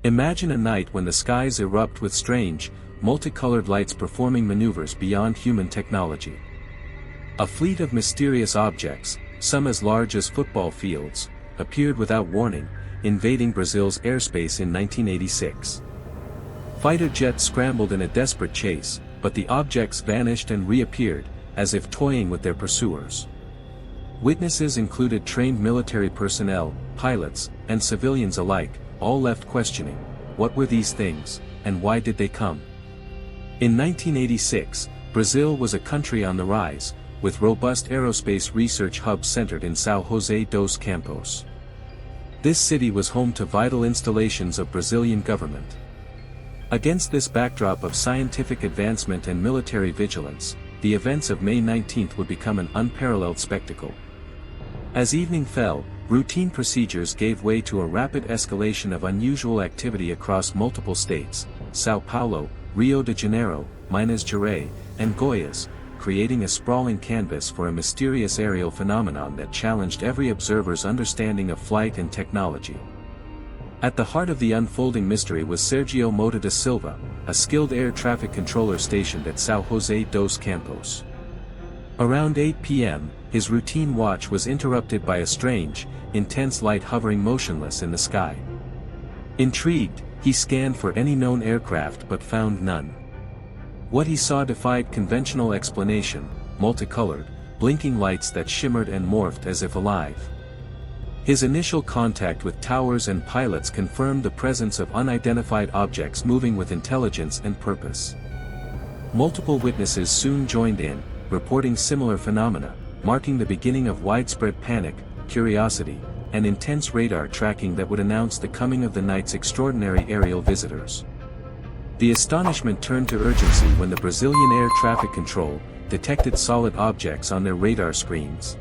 Imagine a night when the skies erupt with strange, multicolored lights performing maneuvers beyond human technology. A fleet of mysterious objects, some as large as football fields, appeared without warning, invading Brazil's airspace in 1986. Fighter jets scrambled in a desperate chase, but the objects vanished and reappeared, as if toying with their pursuers. Witnesses included trained military personnel, pilots, and civilians alike, all left questioning, what were these things, and why did they come? In 1986, Brazil was a country on the rise, with robust aerospace research hubs centered in São José dos Campos. This city was home to vital installations of Brazilian government. Against this backdrop of scientific advancement and military vigilance, the events of May 19 would become an unparalleled spectacle. As evening fell, routine procedures gave way to a rapid escalation of unusual activity across multiple states, São Paulo, Rio de Janeiro, Minas Gerais, and Goiás, creating a sprawling canvas for a mysterious aerial phenomenon that challenged every observer's understanding of flight and technology. At the heart of the unfolding mystery was Sergio Mota da Silva, a skilled air traffic controller stationed at São José dos Campos. Around 8 p.m., his routine watch was interrupted by a strange, intense light hovering motionless in the sky. Intrigued, he scanned for any known aircraft but found none. What he saw defied conventional explanation: multicolored, blinking lights that shimmered and morphed as if alive. His initial contact with towers and pilots confirmed the presence of unidentified objects moving with intelligence and purpose. Multiple witnesses soon joined in, reporting similar phenomena, marking the beginning of widespread panic, curiosity, and intense radar tracking that would announce the coming of the night's extraordinary aerial visitors. The astonishment turned to urgency when the Brazilian Air Traffic Control detected solid objects on their radar screens.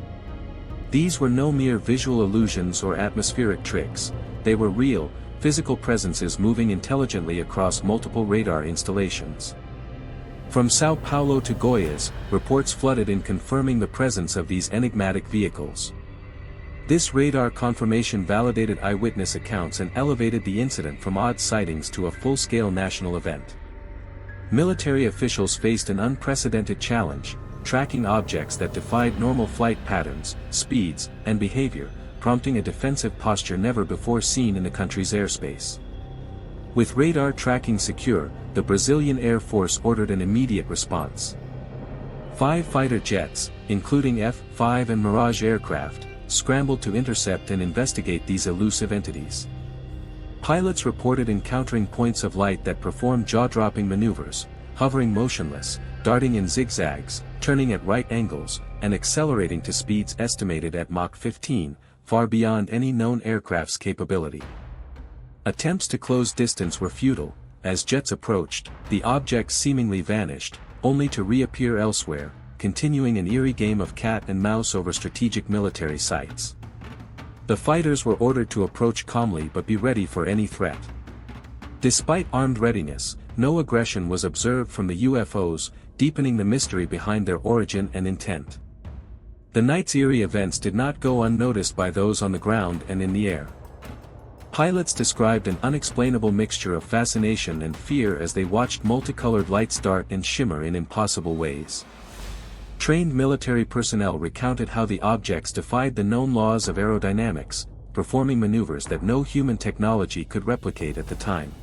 These were no mere visual illusions or atmospheric tricks, they were real, physical presences moving intelligently across multiple radar installations. From São Paulo to Goiás, reports flooded in confirming the presence of these enigmatic vehicles. This radar confirmation validated eyewitness accounts and elevated the incident from odd sightings to a full-scale national event. Military officials faced an unprecedented challenge, tracking objects that defied normal flight patterns, speeds, and behavior, prompting a defensive posture never before seen in the country's airspace. With radar tracking secure, the Brazilian Air Force ordered an immediate response. 5 fighter jets, including F-5 and Mirage aircraft, scrambled to intercept and investigate these elusive entities. Pilots reported encountering points of light that performed jaw-dropping maneuvers, hovering motionless, darting in zigzags, turning at right angles, and accelerating to speeds estimated at Mach 15, far beyond any known aircraft's capability. Attempts to close distance were futile. As jets approached, the objects seemingly vanished, only to reappear elsewhere, continuing an eerie game of cat and mouse over strategic military sites. The fighters were ordered to approach calmly but be ready for any threat. Despite armed readiness, no aggression was observed from the UFOs, deepening the mystery behind their origin and intent. The night's eerie events did not go unnoticed by those on the ground and in the air. Pilots described an unexplainable mixture of fascination and fear as they watched multicolored lights dart and shimmer in impossible ways. Trained military personnel recounted how the objects defied the known laws of aerodynamics, performing maneuvers that no human technology could replicate at the time.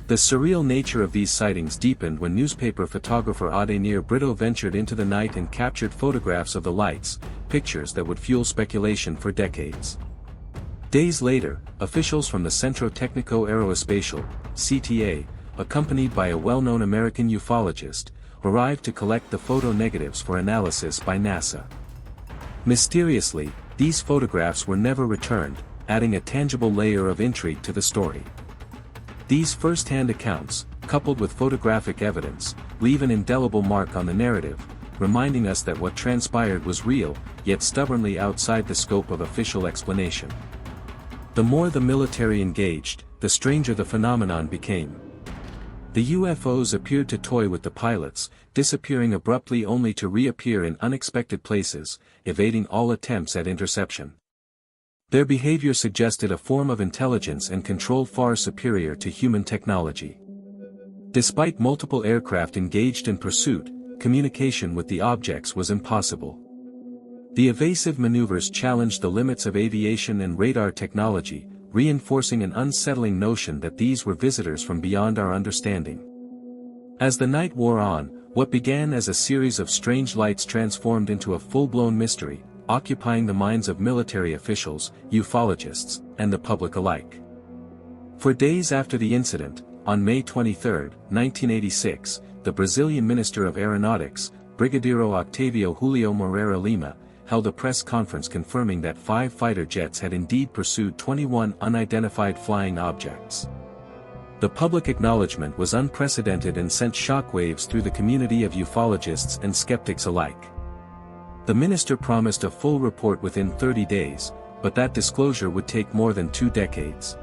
The surreal nature of these sightings deepened when newspaper photographer Adenir Brito ventured into the night and captured photographs of the lights, pictures that would fuel speculation for decades. Days later, officials from the Centro Técnico Aeroespacial, CTA, accompanied by a well-known American ufologist, arrived to collect the photo negatives for analysis by NASA. Mysteriously, these photographs were never returned, adding a tangible layer of intrigue to the story. These first-hand accounts, coupled with photographic evidence, leave an indelible mark on the narrative, reminding us that what transpired was real, yet stubbornly outside the scope of official explanation. The more the military engaged, the stranger the phenomenon became. The UFOs appeared to toy with the pilots, disappearing abruptly only to reappear in unexpected places, evading all attempts at interception. Their behavior suggested a form of intelligence and control far superior to human technology. Despite multiple aircraft engaged in pursuit, communication with the objects was impossible. The evasive maneuvers challenged the limits of aviation and radar technology, reinforcing an unsettling notion that these were visitors from beyond our understanding. As the night wore on, what began as a series of strange lights transformed into a full-blown mystery, occupying the minds of military officials, ufologists, and the public alike. For days after the incident, on May 23, 1986, the Brazilian Minister of Aeronautics, Brigadeiro Octavio Julio Moreira Lima, held a press conference confirming that 5 fighter jets had indeed pursued 21 unidentified flying objects. The public acknowledgement was unprecedented and sent shockwaves through the community of ufologists and skeptics alike. The minister promised a full report within 30 days, but that disclosure would take more than 2 decades.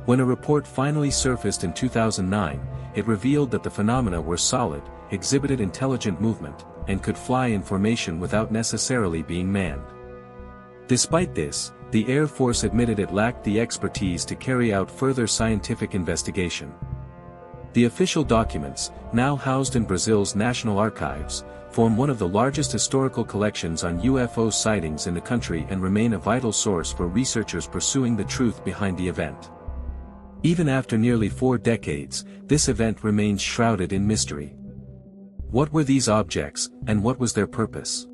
When a report finally surfaced in 2009, it revealed that the phenomena were solid, exhibited intelligent movement, and could fly in formation without necessarily being manned. Despite this, the Air Force admitted it lacked the expertise to carry out further scientific investigation. The official documents, now housed in Brazil's National Archives, form one of the largest historical collections on UFO sightings in the country and remain a vital source for researchers pursuing the truth behind the event. Even after nearly 4 decades, this event remains shrouded in mystery. What were these objects, and what was their purpose?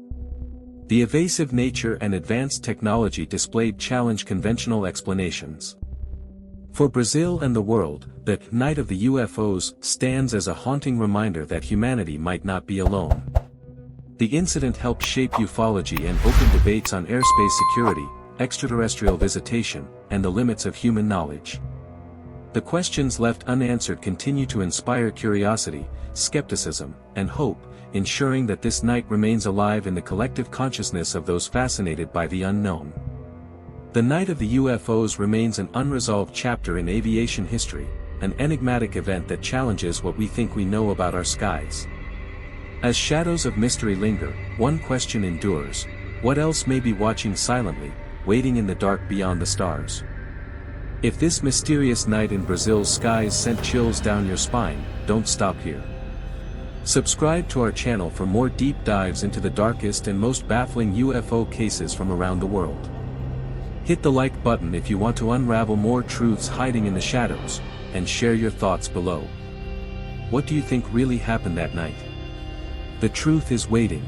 The evasive nature and advanced technology displayed challenge conventional explanations. For Brazil and the world, the Night of the UFOs stands as a haunting reminder that humanity might not be alone. The incident helped shape ufology and open debates on airspace security, extraterrestrial visitation, and the limits of human knowledge. The questions left unanswered continue to inspire curiosity, skepticism, and hope, ensuring that this night remains alive in the collective consciousness of those fascinated by the unknown. The Night of the UFOs remains an unresolved chapter in aviation history, an enigmatic event that challenges what we think we know about our skies. As shadows of mystery linger, one question endures: what else may be watching silently, waiting in the dark beyond the stars? If this mysterious night in Brazil's skies sent chills down your spine, don't stop here. Subscribe to our channel for more deep dives into the darkest and most baffling UFO cases from around the world. Hit the like button if you want to unravel more truths hiding in the shadows, and share your thoughts below. What do you think really happened that night? The truth is waiting.